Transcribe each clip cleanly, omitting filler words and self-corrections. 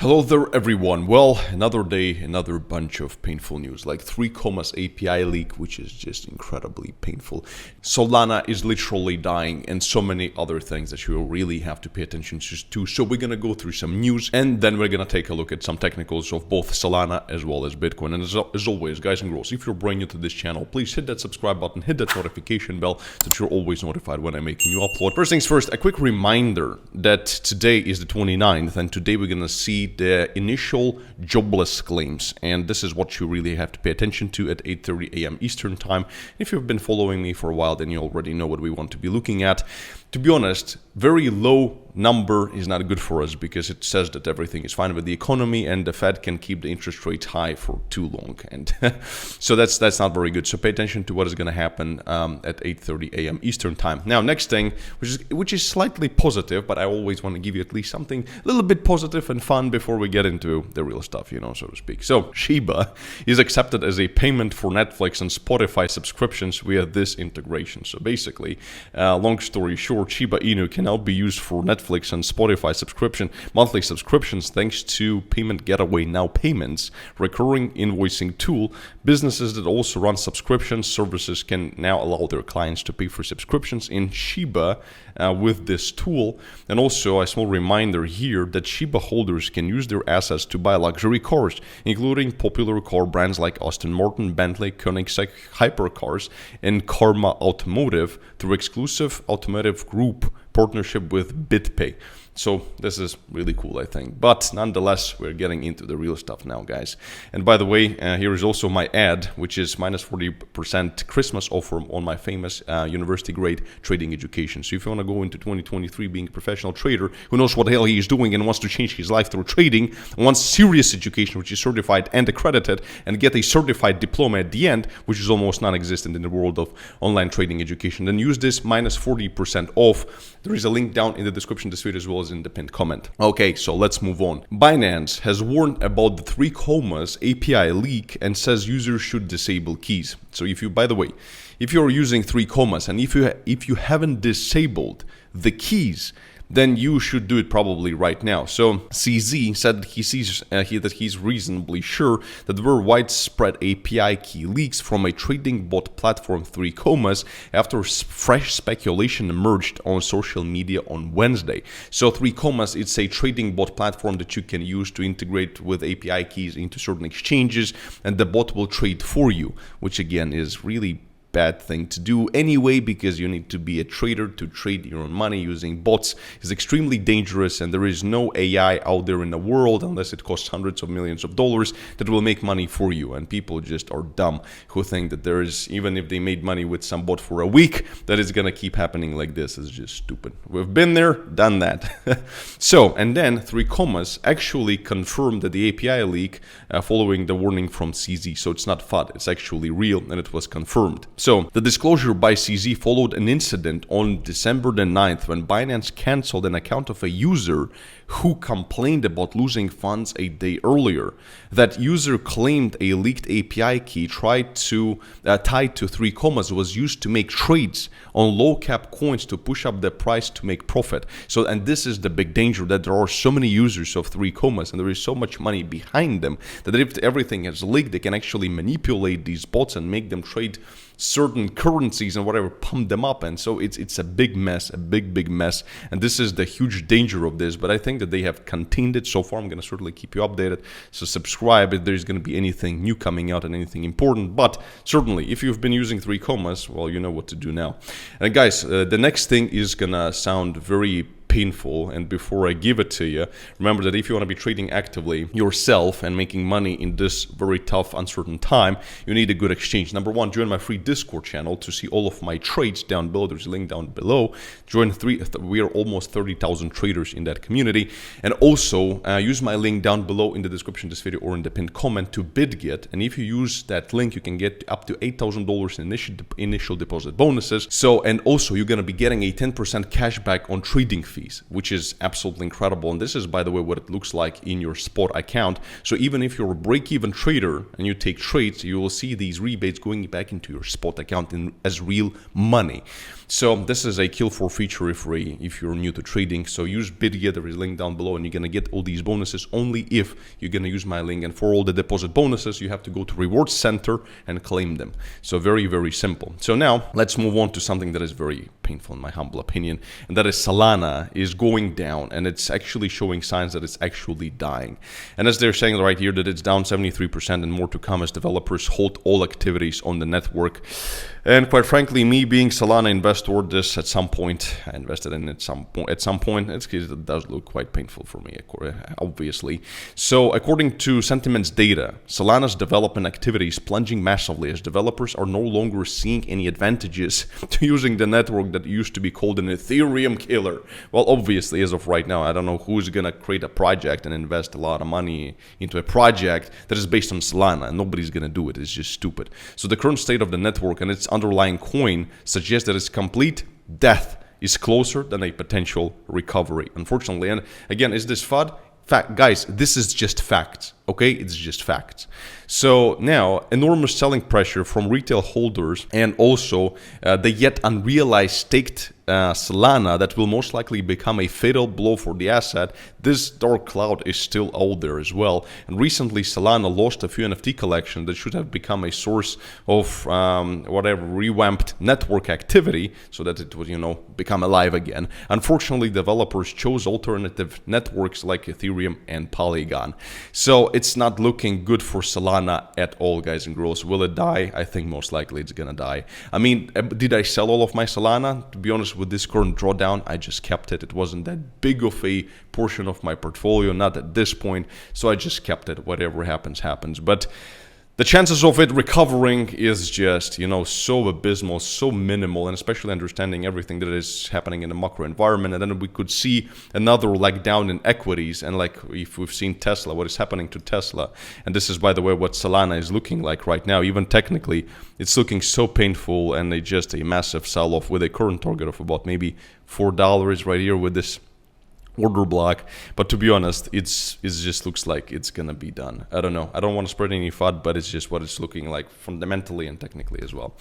Hello there everyone. Well, another day, another bunch of painful news, like 3 commas API leak, which is just incredibly painful. Solana is literally dying and so many other things that you really have to pay attention to. So we're gonna go through some news and then we're gonna take a look at some technicals of both Solana as well as Bitcoin. And as always, guys and girls, if you're brand new to this channel, please hit that subscribe button, hit that notification bell so that you're always notified when I make a new upload. First things first, a quick reminder that today is the 29th and today we're gonna see the initial jobless claims, and this is what you really have to pay attention to at 8:30 a.m. Eastern time. If you've been following me for a while, then you already know what we want to be looking at. To be honest, very low number is not good for us because it says that everything is fine with the economy and the Fed can keep the interest rates high for too long, and so that's not very good. So pay attention to what is going to happen at 8:30 a.m. Eastern time. Now, next thing, which is slightly positive, but I always want to give you at least something a little bit positive and fun before we get into the real stuff, so to speak. So Shiba is accepted as a payment for Netflix and Spotify subscriptions via this integration. So basically, long story short, Shiba Inu can now be used for Netflix and Spotify monthly subscriptions thanks to Payment Gateway Now Payments, recurring invoicing tool. Businesses that also run subscription services can now allow their clients to pay for subscriptions in Shiba with this tool. And also a small reminder here that Shiba holders can use their assets to buy luxury cars, including popular car brands like Aston Martin, Bentley, Koenigsegg hypercars, and Karma Automotive through exclusive automotive group partnership with BitPay. So this is really cool, I think. But nonetheless, we're getting into the real stuff now, guys. And by the way, here is also my ad, which is minus 40% Christmas offer on my famous university-grade trading education. So if you want to go into 2023 being a professional trader who knows what the hell he is doing and wants to change his life through trading, wants serious education, which is certified and accredited, and get a certified diploma at the end, which is almost non-existent in the world of online trading education, then use this minus 40% off. There is a link down in the description of this video as well as in the pinned comment. Okay, so let's move on. Binance has warned about the 3 commas API leak and says users should disable keys. So if you're using 3 commas and if you haven't disabled the keys, then you should do it probably right now. So CZ said that he's reasonably sure that there were widespread API key leaks from a trading bot platform 3 commas after fresh speculation emerged on social media on Wednesday. So 3 commas, it's a trading bot platform that you can use to integrate with API keys into certain exchanges, and the bot will trade for you, which again is really bad thing to do anyway, because you need to be a trader to trade your own money. Using bots is extremely dangerous, and there is no AI out there in the world, unless it costs hundreds of millions of dollars, that will make money for you. And people just are dumb who think that there is, even if they made money with some bot for a week, that it's gonna keep happening like this. It's just stupid. We've been there, done that. So, and then 3 commas actually confirmed that the API leak following the warning from CZ. So it's not FUD, it's actually real, and it was confirmed. So the disclosure by CZ followed an incident on December the 9th when Binance canceled an account of a user who complained about losing funds a day earlier. That user claimed a leaked API key tied to 3 commas was used to make trades on low cap coins to push up the price to make profit. So, and this is the big danger, that there are so many users of 3 commas and there is so much money behind them that if everything is leaked, they can actually manipulate these bots and make them trade certain currencies and whatever, pump them up. And so it's a big mess, a big mess, and this is the huge danger of this. But I think that they have contained it so far. I'm going to certainly keep you updated, so subscribe if there's going to be anything new coming out and anything important. But certainly if you've been using 3 commas, well, you know what to do now. And guys, the next thing is gonna sound very painful, and before I give it to you, remember that if you want to be trading actively yourself and making money in this very tough, uncertain time, you need a good exchange. Number one, join my free Discord channel to see all of my trades down below. There's a link down below. We are almost 30,000 traders in that community. And also use my link down below in the description of this video or in the pinned comment to BitGet. And if you use that link, you can get up to $8,000 in initial deposit bonuses. So, and also you're going to be getting a 10% cash back on trading fees, which is absolutely incredible. And this is, by the way, what it looks like in your spot account. So even if you're a break-even trader and you take trades, you will see these rebates going back into your spot account as real money. So this is a kill for feature if you're new to trading. So use BitGet, there is a link down below, and you're gonna get all these bonuses only if you're gonna use my link. And for all the deposit bonuses, you have to go to Reward Center and claim them. So very, very simple. So now let's move on to something that is very painful in my humble opinion, and that is Solana is going down, and it's actually showing signs that it's actually dying. And as they're saying right here that it's down 73% and more to come as developers halt all activities on the network. And quite frankly, me being Solana investor, this at some point I invested in it at some point. It does look quite painful for me, obviously. So according to Sentiment's data, Solana's development activity is plunging massively as developers are no longer seeing any advantages to using the network that used to be called an Ethereum killer. Well, obviously, as of right now, I don't know who's gonna create a project and invest a lot of money into a project that is based on Solana, and nobody's gonna do it. It's just stupid. So the current state of the network and its underlying coin suggests that its complete death is closer than a potential recovery, unfortunately. And again, is this FUD? Fact, guys, this is just facts, okay? It's just facts. So now, enormous selling pressure from retail holders and also the yet unrealized staked Solana that will most likely become a fatal blow for the asset. This dark cloud is still out there as well. And recently, Solana lost a few NFT collections that should have become a source of revamped network activity so that it would, become alive again. Unfortunately, developers chose alternative networks like Ethereum and Polygon. So it's not looking good for Solana at all, guys and girls. Will it die? I think most likely it's gonna die. I mean, did I sell all of my Solana? To be honest, with this current drawdown, I just kept it. It wasn't that big of a portion of my portfolio, not at this point, so I just kept it. Whatever happens, happens. But the chances of it recovering is just, so abysmal, so minimal, and especially understanding everything that is happening in the macro environment. And then we could see another leg down in equities. And like if we've seen Tesla, what is happening to Tesla. And this is, by the way, what Solana is looking like right now. Even technically, it's looking so painful, and just a massive sell-off with a current target of about maybe $4 right here with this order block. But to be honest, it just looks like it's gonna be done. I don't know. I don't want to spread any FUD, but it's just what it's looking like fundamentally and technically as well.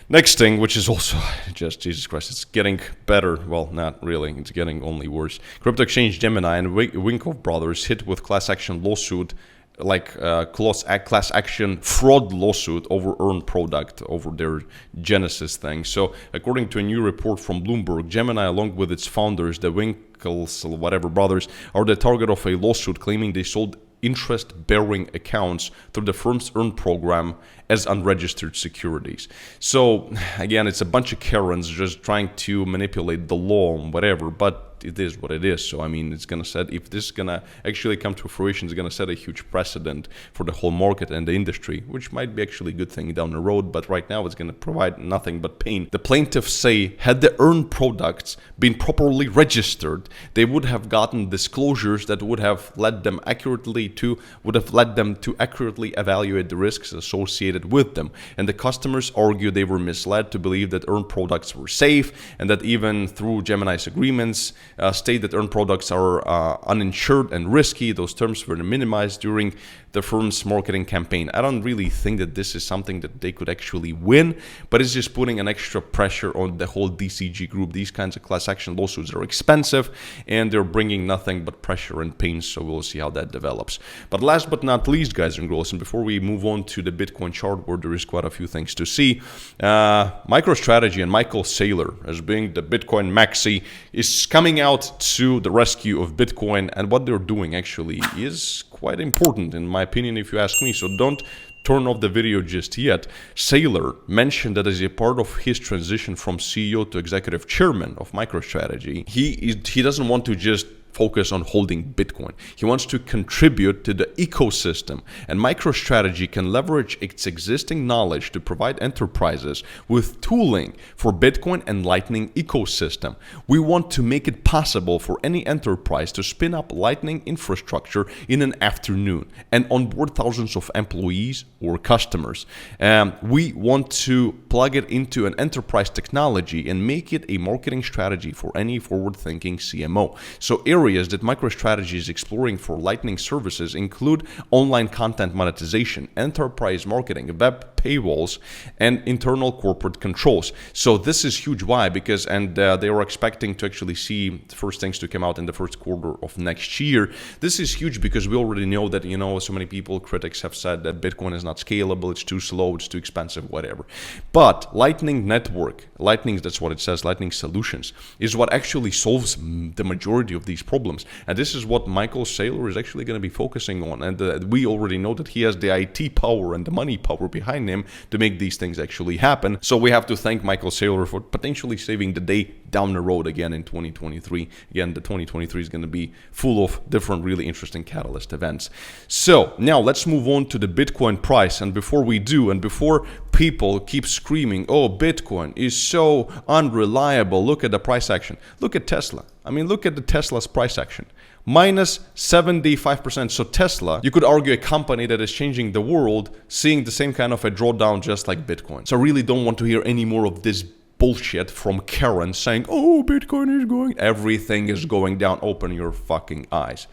Next thing, which is also just, Jesus Christ, it's getting better. Well, not really. It's getting only worse. Crypto exchange Gemini and Winkov brothers hit with class action lawsuit, class action fraud lawsuit over earned product, over their Genesis thing. So according to a new report from Bloomberg, Gemini, along with its founders, the Winkles, brothers, are the target of a lawsuit claiming they sold interest-bearing accounts through the firm's earn program as unregistered securities. So again, it's a bunch of Karens just trying to manipulate the law and whatever, but it is what it is. So I mean, it's gonna set, if this is gonna actually come to fruition, it's gonna set a huge precedent for the whole market and the industry, which might be actually a good thing down the road, but right now it's gonna provide nothing but pain. The plaintiffs say had the earned products been properly registered, they would have gotten disclosures that would have led them to accurately evaluate the risks associated with them. And the customers argue they were misled to believe that earned products were safe, and that even through Gemini's agreements state that earned products are uninsured and risky. Those terms were minimized during the firm's marketing campaign. I don't really think that this is something that they could actually win, but it's just putting an extra pressure on the whole DCG group. These kinds of class action lawsuits are expensive, and they're bringing nothing but pressure and pain, so we'll see how that develops. But last but not least, guys and girls, and before we move on to the Bitcoin chart, where there is quite a few things to see, MicroStrategy and Michael Saylor, as being the Bitcoin maxi, is coming out to the rescue of Bitcoin, and what they're doing actually is quite important in my opinion, if you ask me. So don't turn off the video just yet. Saylor mentioned that as a part of his transition from CEO to executive chairman of MicroStrategy, he doesn't want to just focus on holding Bitcoin. He wants to contribute to the ecosystem, and MicroStrategy can leverage its existing knowledge to provide enterprises with tooling for Bitcoin and Lightning ecosystem. We want to make it possible for any enterprise to spin up Lightning infrastructure in an afternoon and onboard thousands of employees or customers. We want to plug it into an enterprise technology and make it a marketing strategy for any forward-thinking CMO. So areas that MicroStrategy is exploring for Lightning services include online content monetization, enterprise marketing, web paywalls and internal corporate controls. So this is huge. Why? Because they are expecting to actually see the first things to come out in the first quarter of next year. This is huge because we already know that, so many critics have said that Bitcoin is not scalable, it's too slow, it's too expensive, whatever. But Lightning Network, that's what it says, Lightning Solutions, is what actually solves the majority of these problems. And this is what Michael Saylor is actually going to be focusing on. And we already know that he has the IT power and the money power behind him to make these things actually happen. So we have to thank Michael Saylor for potentially saving the day down the road again in 2023. Again, the 2023 is going to be full of different really interesting catalyst events. So now let's move on to the Bitcoin price. And before we do, and before people keep screaming, oh, Bitcoin is so unreliable, look at the price action. Look at Tesla. Look at the Tesla's price action. Minus 75%. So Tesla, you could argue a company that is changing the world, seeing the same kind of a drawdown just like Bitcoin. So I really don't want to hear any more of this bullshit from Karen saying, oh, Bitcoin is going, everything is going down. Open your fucking eyes.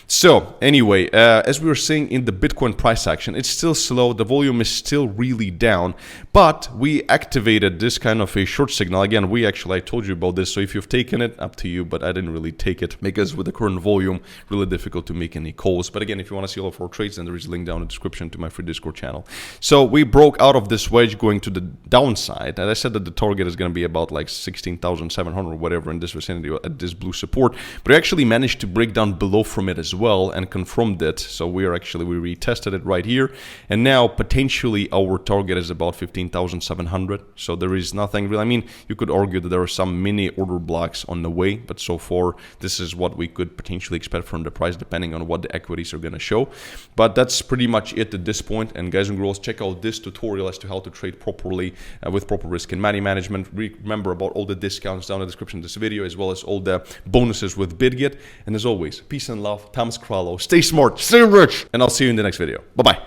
So anyway, as we were saying in the Bitcoin price action, it's still slow. The volume is still really down, but we activated this kind of a short signal. Again, I told you about this. So if you've taken it, up to you, but I didn't really take it because with the current volume, really difficult to make any calls. But again, if you want to see all of our trades, then there is a link down in the description to my free Discord channel. So we broke out of this wedge going to the downside. And I said that the target is going to be about like 16,700 or whatever in this vicinity at this blue support. But we actually managed to break down below from it as well and confirmed it. So we retested it right here, and now potentially our target is about 15,700. So there is nothing really. You could argue that there are some mini order blocks on the way, but so far this is what we could potentially expect from the price depending on what the equities are going to show. But that's pretty much it at this point. And guys and girls, check out this tutorial as to how to trade properly with proper risk and money management. Remember about all the discounts down in the description of this video, as well as all the bonuses with BitGet. And as always, peace and love. Stay smart, stay rich, and I'll see you in the next video. Bye-bye.